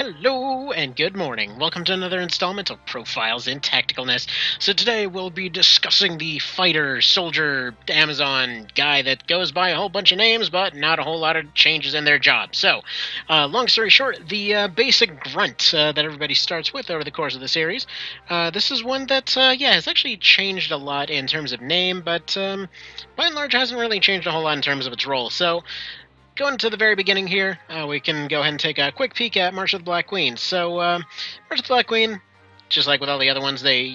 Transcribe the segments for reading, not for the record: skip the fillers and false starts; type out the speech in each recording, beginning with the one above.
Hello and good morning. Welcome to another installment of Profiles in Tacticalness. So today we'll be discussing the fighter, soldier, Amazon guy that goes by a whole bunch of names, but not a whole lot of changes in their job. So, long story short, the basic grunt that everybody starts with over the course of the series. This is one that, has actually changed a lot in terms of name, but by and large hasn't really changed a whole lot in terms of its role. So, going to the very beginning here, we can go ahead and take a quick peek at March of the Black Queen. So, March of the Black Queen, just like with all the other ones, they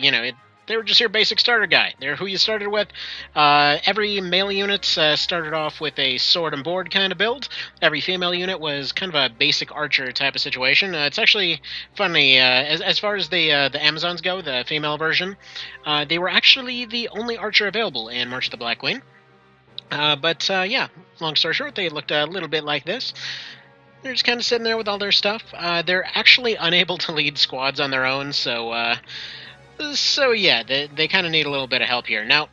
were just your basic starter guy. They're who you started with. Every male unit started off with a sword and board kind of build. Every female unit was kind of a basic archer type of situation. It's actually funny, as far as the Amazons go, the female version, they were actually the only archer available in March of the Black Queen. But long story short, they looked a little bit like this. They're just kind of sitting there with all their stuff. They're actually unable to lead squads on their own, so they kind of need a little bit of help here. Now,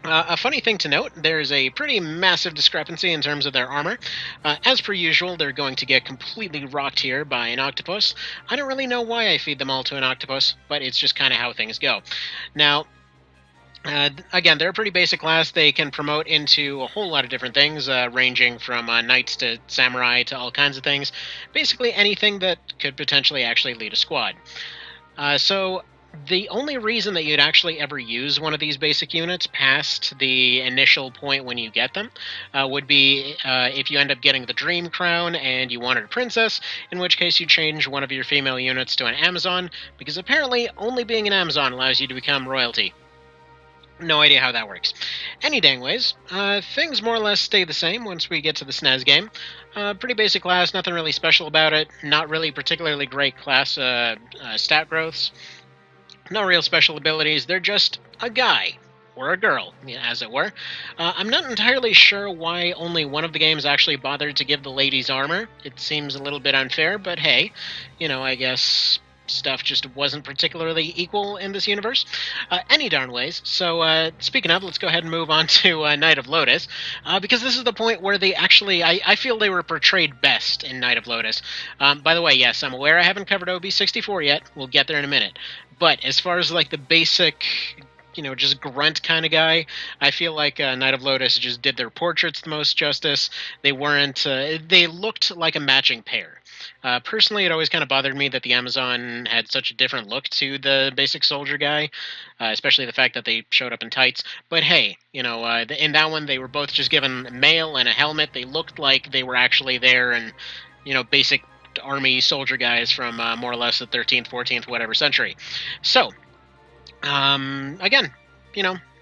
a funny thing to note, there's a pretty massive discrepancy in terms of their armor. As per usual, they're going to get completely rocked here by an octopus. I don't really know why I feed them all to an octopus, but it's just kind of how things go. Now, again, they're a pretty basic class. They can promote into a whole lot of different things, ranging from knights to samurai to all kinds of things. Basically, anything that could potentially actually lead a squad. So, the only reason that you'd actually ever use one of these basic units past the initial point when you get them would be if you end up getting the Dream Crown and you wanted a princess, in which case you change one of your female units to an Amazon, because apparently only being an Amazon allows you to become royalty. No idea how that works. Any dang ways, things more or less stay the same once we get to the SNES game. Pretty basic class, nothing really special about it. Not really particularly great class stat growths. No real special abilities. They're just a guy. Or a girl, as it were. I'm not entirely sure why only one of the games actually bothered to give the ladies armor. It seems a little bit unfair, but hey, I guess stuff just wasn't particularly equal in this universe. Any darn ways. So, speaking of, let's go ahead and move on to Knight of Lotus, because this is the point where they actually, I feel they were portrayed best in Knight of Lotus. By the way, yes, I'm aware I haven't covered OB64 yet. We'll get there in a minute. But as far as like the basic just grunt kind of guy, I feel like Knight of Lotus just did their portraits the most justice. They weren't, they looked like a matching pair. Personally, it always kind of bothered me that the Amazon had such a different look to the basic soldier guy, especially the fact that they showed up in tights. But hey, in that one, they were both just given mail and a helmet. They looked like they were actually there and, basic army soldier guys from more or less the 13th, 14th, whatever century. So, again,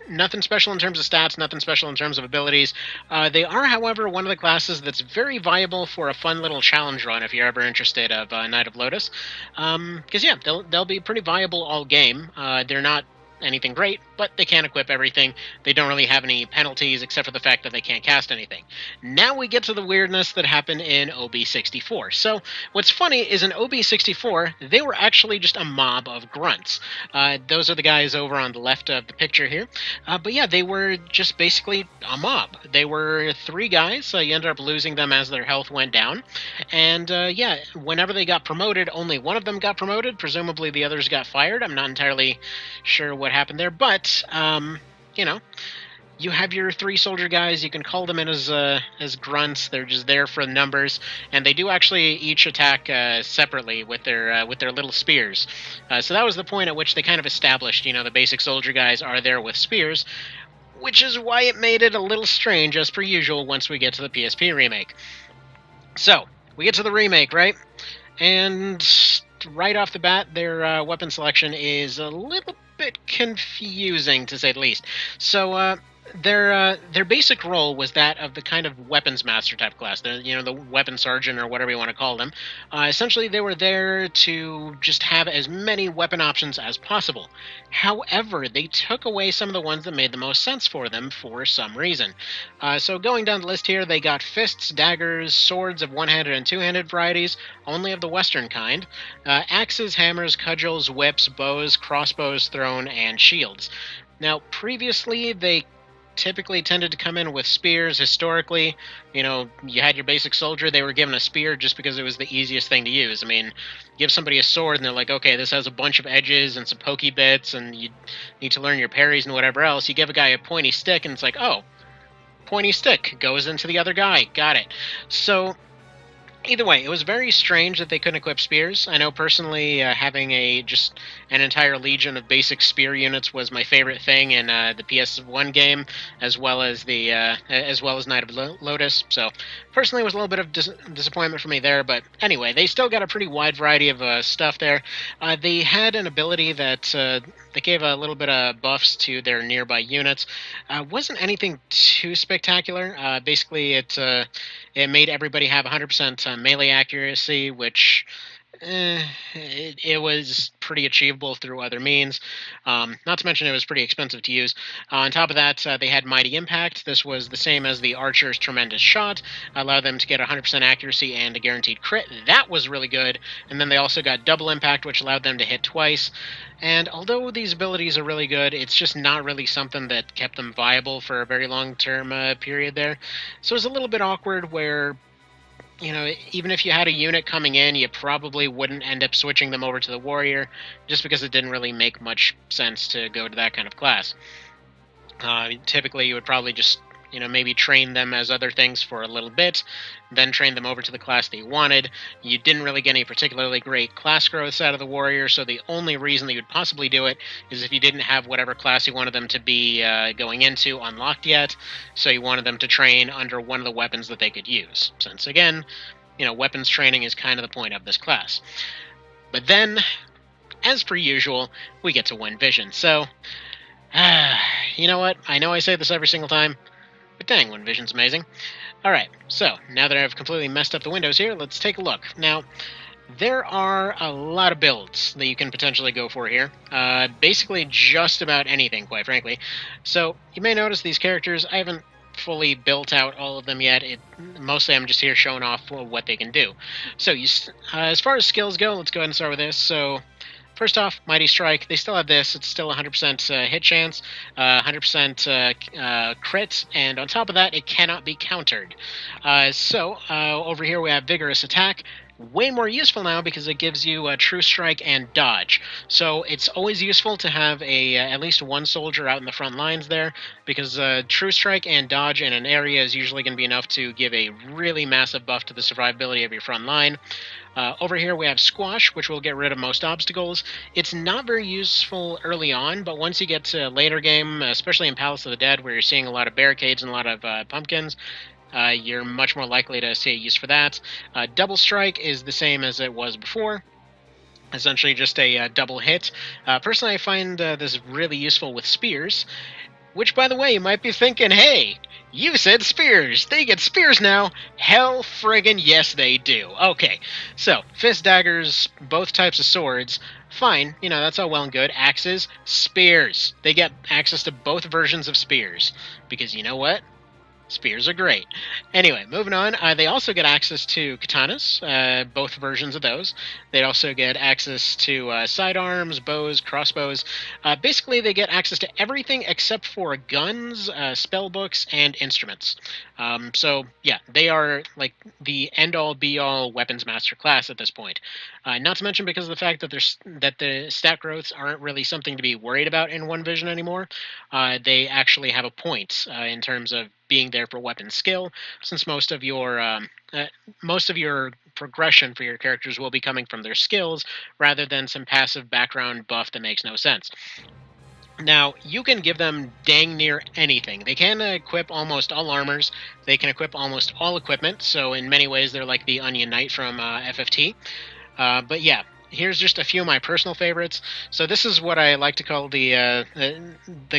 nothing special in terms of stats, nothing special in terms of abilities. They are, however, one of the classes that's very viable for a fun little challenge run if you're ever interested of Knight of Lotus. Because, they'll be pretty viable all game. They're not anything great, but they can't equip everything. They don't really have any penalties except for the fact that they can't cast anything. Now we get to the weirdness that happened in OB64. So what's funny is in OB64, they were actually just a mob of grunts. Those are the guys over on the left of the picture here. But yeah, they were just basically a mob. They were three guys. You ended up losing them as their health went down. And whenever they got promoted, only one of them got promoted. Presumably the others got fired. I'm not entirely sure what happened there, but you have your three soldier guys. You can call them in as grunts. They're just there for the numbers, and they do actually each attack separately with their little spears. So that was the point at which they kind of established, the basic soldier guys are there with spears, which is why it made it a little strange, as per usual, once we get to the PSP remake. So we get to the remake, right? And right off the bat, their weapon selection is a little bit confusing, to say the least. So their basic role was that of the kind of weapons master type class, the weapon sergeant or whatever you want to call them. Essentially, they were there to just have as many weapon options as possible. However, they took away some of the ones that made the most sense for them for some reason. So going down the list here, they got fists, daggers, swords of one-handed and two-handed varieties, only of the Western kind, axes, hammers, cudgels, whips, bows, crossbows thrown, and shields. Now, previously, they typically tended to come in with spears historically. You had your basic soldier, they were given a spear just because it was the easiest thing to use. I mean, give somebody a sword and they're like, okay, this has a bunch of edges and some pokey bits and you need to learn your parries and whatever else. You give a guy a pointy stick and it's like, oh, pointy stick goes into the other guy. Got it. So either way, it was very strange that they couldn't equip spears. I know personally, having just an entire legion of basic spear units was my favorite thing in the PS1 game, as well as Knight of Lotus. So personally, it was a little bit of disappointment for me there. But anyway, they still got a pretty wide variety of stuff there. They had an ability that gave a little bit of buffs to their nearby units. Wasn't anything too spectacular. Basically, it made everybody have 100% melee accuracy, which it was pretty achievable through other means. Not to mention it was pretty expensive to use. On top of that, they had Mighty Impact. This was the same as the Archer's Tremendous Shot, allowed them to get 100% accuracy and a guaranteed crit. That was really good. And then they also got Double Impact, which allowed them to hit twice. And although these abilities are really good, it's just not really something that kept them viable for a very long-term period there. So it was a little bit awkward where, even if you had a unit coming in, you probably wouldn't end up switching them over to the warrior, just because it didn't really make much sense to go to that kind of class. Typically, you would probably just, maybe train them as other things for a little bit, then train them over to the class they wanted. You didn't really get any particularly great class growths out of the warrior, so the only reason that you'd possibly do it is if you didn't have whatever class you wanted them to be going into unlocked yet, so you wanted them to train under one of the weapons that they could use. Since, again, weapons training is kind of the point of this class. But then, as per usual, we get to Wind Vision. So, you know what? I know I say this every single time, but dang, Wind Vision's amazing. Alright, so now that I've completely messed up the windows here, let's take a look. Now, there are a lot of builds that you can potentially go for here. Basically just about anything, quite frankly. So, you may notice these characters, I haven't fully built out all of them yet. Mostly I'm just here showing off what they can do. So, as far as skills go, let's go ahead and start with this. So, first off, Mighty Strike. They still have this. It's still 100% hit chance, 100% crit, and on top of that, it cannot be countered. Over here we have Vigorous Attack. Way more useful now because it gives you True Strike and Dodge. So it's always useful to have at least one soldier out in the front lines there, because True Strike and Dodge in an area is usually going to be enough to give a really massive buff to the survivability of your front line. Over here we have Squash, which will get rid of most obstacles. It's not very useful early on, but once you get to later game, especially in Palace of the Dead, where you're seeing a lot of barricades and a lot of pumpkins, you're much more likely to see a use for that. Double Strike is the same as it was before. Essentially just a double hit. Personally, I find this really useful with spears, which, by the way, you might be thinking, hey, you said spears. They get spears now. Hell friggin' yes, they do. Okay, so, fist daggers, both types of swords, fine, that's all well and good. Axes, spears. They get access to both versions of spears. Because you know what? Spears are great. Anyway, moving on. They also get access to katanas, both versions of those. They also get access to sidearms, bows, crossbows. Basically, they get access to everything except for guns, spell books, and instruments. So, yeah, they are like the end-all, be-all weapons master class at this point. Not to mention because of the fact that the stat growths aren't really something to be worried about in One Vision anymore. They actually have a point in terms of being there for weapon skill, since most of your progression for your characters will be coming from their skills rather than some passive background buff that makes no sense. Now, you can give them dang near anything. They can equip almost all armors. They can equip almost all equipment, so in many ways they're like the Onion Knight from FFT. But yeah, here's just a few of my personal favorites. So this is what I like to call the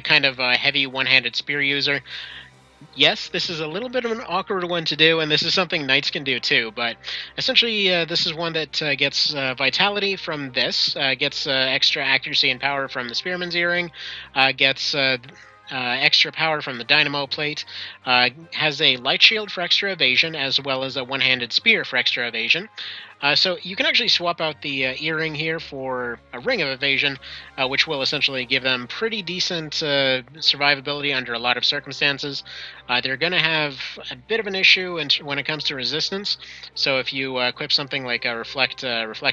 kind of heavy one-handed spear user. Yes, this is a little bit of an awkward one to do, and this is something knights can do too, but essentially this is one that gets vitality from this, gets extra accuracy and power from the spearman's earring, gets extra power from the dynamo plate, has a light shield for extra evasion, as well as a one-handed spear for extra evasion. So you can actually swap out the earring here for a ring of evasion, which will essentially give them pretty decent survivability under a lot of circumstances. They're going to have a bit of an issue when it comes to resistance, so if you equip something like a reflect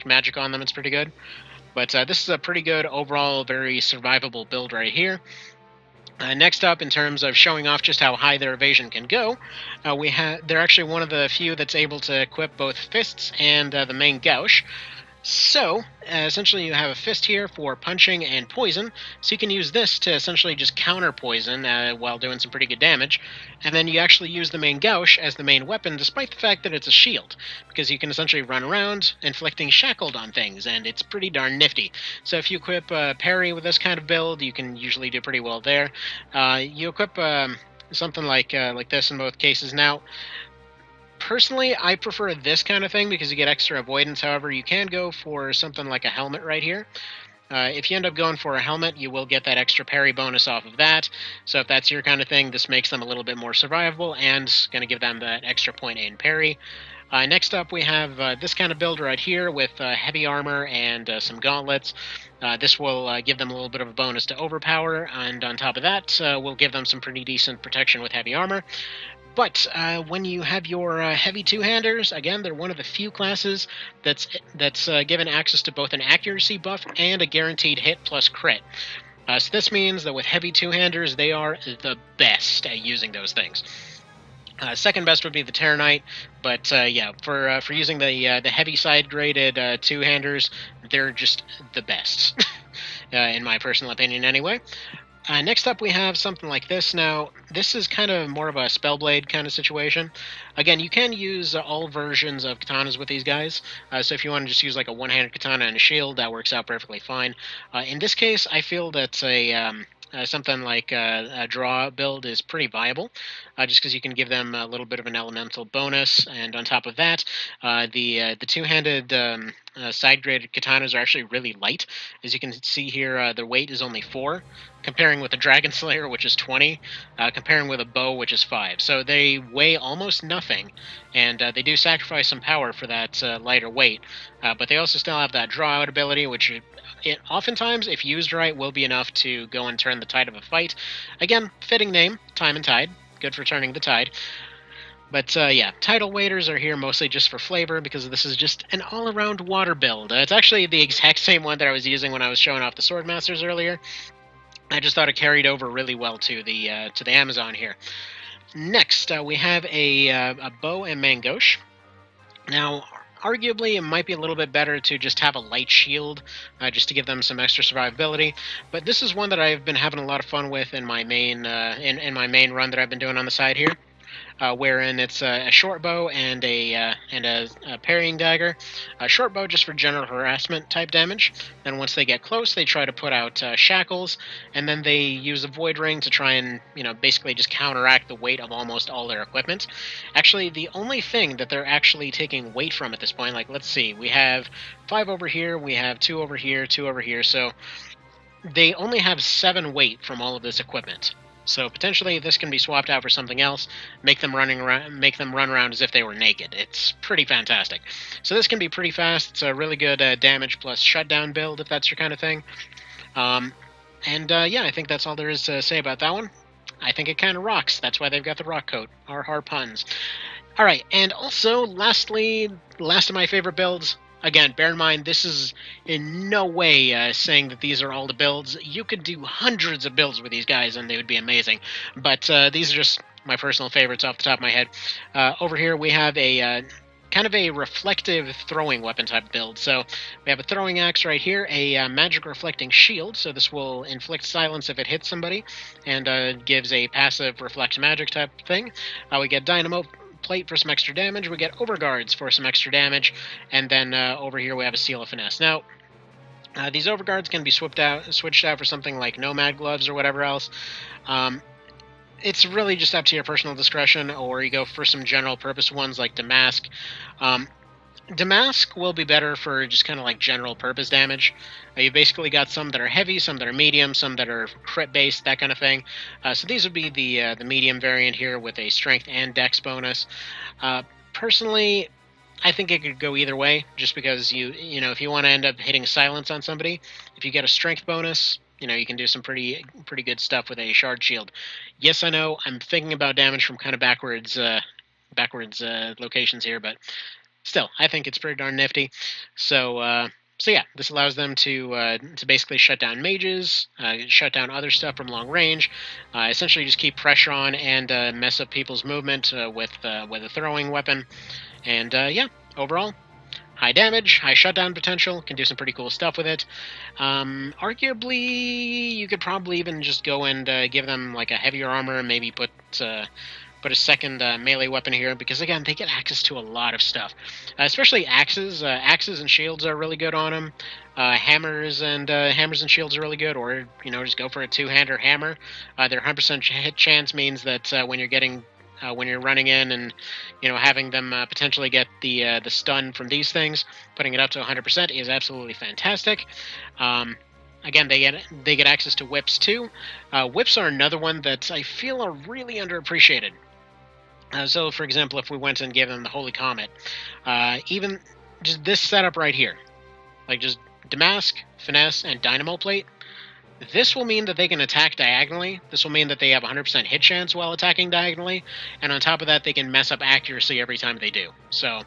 magic on them, it's pretty good. But this is a pretty good overall, very survivable build right here. Next up, in terms of showing off just how high their evasion can go, they're actually one of the few that's able to equip both fists and the main gouge. So, essentially you have a fist here for punching and poison, so you can use this to essentially just counter poison while doing some pretty good damage, and then you actually use the main gouge as the main weapon despite the fact that it's a shield, because you can essentially run around inflicting shackled on things, and it's pretty darn nifty. So if you equip parry with this kind of build, you can usually do pretty well there. You equip something like this in both cases. Now, personally, I prefer this kind of thing because you get extra avoidance. However, you can go for something like a helmet right here. If you end up going for a helmet, you will get that extra parry bonus off of that. So if that's your kind of thing, this makes them a little bit more survivable and going to give them that extra point in parry. Next up, we have this kind of build right here with heavy armor and some gauntlets. This will give them a little bit of a bonus to overpower, and on top of that, will give them some pretty decent protection with heavy armor. But when you have your heavy two-handers, again, they're one of the few classes that's given access to both an accuracy buff and a guaranteed hit plus crit. So this means that with heavy two-handers, they are the best at using those things. Second best would be the Terror Knight, but yeah, for using the heavy side graded two-handers, they're just the best, in my personal opinion, anyway. Next up, we have something like this. Now, this is kind of more of a Spellblade kind of situation. Again, you can use all versions of katanas with these guys. So if you want to just use like a one-handed katana and a shield, that works out perfectly fine. In this case, I feel that something like a draw build is pretty viable, just because you can give them a little bit of an elemental bonus, and on top of that, the two-handed side-graded katanas are actually really light. As you can see here, their weight is only 4, comparing with a Dragon Slayer, which is 20, comparing with a bow, which is 5. So they weigh almost nothing, and they do sacrifice some power for that lighter weight, but they also still have that draw-out ability, which oftentimes, if used right, will be enough to go and turn the tide of a fight. Again, fitting name, Time and Tide. Good for turning the tide. But yeah, tidal waders are here mostly just for flavor because this is just an all-around water build. It's actually the exact same one that I was using when I was showing off the Swordmasters earlier. I just thought it carried over really well to the Amazon here. Next, we have a bow and mangoche. Now, arguably, it might be a little bit better to just have a light shield, just to give them some extra survivability. But this is one that I've been having a lot of fun with in my main in my main run that I've been doing on the side here. Wherein it's a short bow and a parrying dagger. A short bow just for general harassment type damage. Then once they get close, they try to put out shackles, and then they use a void ring to try and basically just counteract the weight of almost all their equipment. Actually, the only thing that they're actually taking weight from at this point, like let's see, we have 5 over here, we have 2 over here, 2 over here, so they only have 7 weight from all of this equipment. So potentially this can be swapped out for something else, make them run around as if they were naked. It's pretty fantastic. So this can be pretty fast. It's a really good damage plus shutdown build if that's your kind of thing. Yeah, I think that's all there is to say about that one. I think it kind of rocks. That's why they've got the rock coat. Our puns. All right, and also lastly, last of my favorite builds. Again, bear in mind, this is in no way saying that these are all the builds. You could do hundreds of builds with these guys, and they would be amazing. But these are just my personal favorites off the top of my head. Over here, we have a kind of a reflective throwing weapon type build. So we have a throwing axe right here, a magic reflecting shield. So this will inflict silence if it hits somebody, and gives a passive reflect magic type thing. We get dynamo plate for some extra damage. We get overguards for some extra damage, and then over here we have a seal of finesse. Now, these overguards can be switched out for something like nomad gloves or whatever else. It's really just up to your personal discretion, or you go for some general purpose ones like damask. Damask will be better for just kind of like general purpose damage. You've basically got some that are heavy, some that are medium, some that are crit based, that kind of thing. So these would be the medium variant here with a strength and dex bonus. Uh, Personally, I think it could go either way, just because if you want to end up hitting silence on somebody, if you get a strength bonus, you can do some pretty good stuff with a shard shield. Yes, I know I'm thinking about damage from kind of backwards locations here, but still, I think it's pretty darn nifty. So yeah, this allows them to basically shut down mages, shut down other stuff from long range, essentially just keep pressure on and mess up people's movement with a throwing weapon. And yeah, overall, high damage, high shutdown potential, can do some pretty cool stuff with it. Arguably, you could probably even just go and give them like a heavier armor, and maybe put a second melee weapon here, because again, they get access to a lot of stuff, especially axes. Axes and shields are really good on them. Hammers and shields are really good, or just go for a two-hander hammer. Their 100% hit chance means that when you're running in and having them potentially get the stun from these things, putting it up to 100% is absolutely fantastic. Um, Again, they get access to whips too. Whips are another one that I feel are really underappreciated. So, for example, if we went and gave them the Holy Comet, even just this setup right here, like just Damask, Finesse, and Dynamo Plate, this will mean that they can attack diagonally. This will mean that they have 100% hit chance while attacking diagonally, and on top of that, they can mess up accuracy every time they do. So,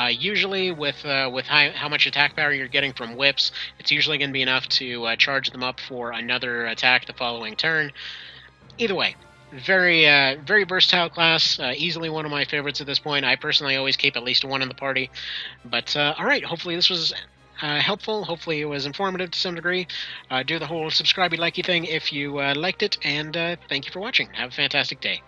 usually with how much attack power you're getting from whips, it's usually going to be enough to charge them up for another attack the following turn. Either way, very versatile class. Easily one of my favorites at this point. I personally always keep at least one in the party. But all right, hopefully this was helpful. Hopefully it was informative to some degree. Do the whole subscribey likey thing if you liked it, and thank you for watching. Have a fantastic day.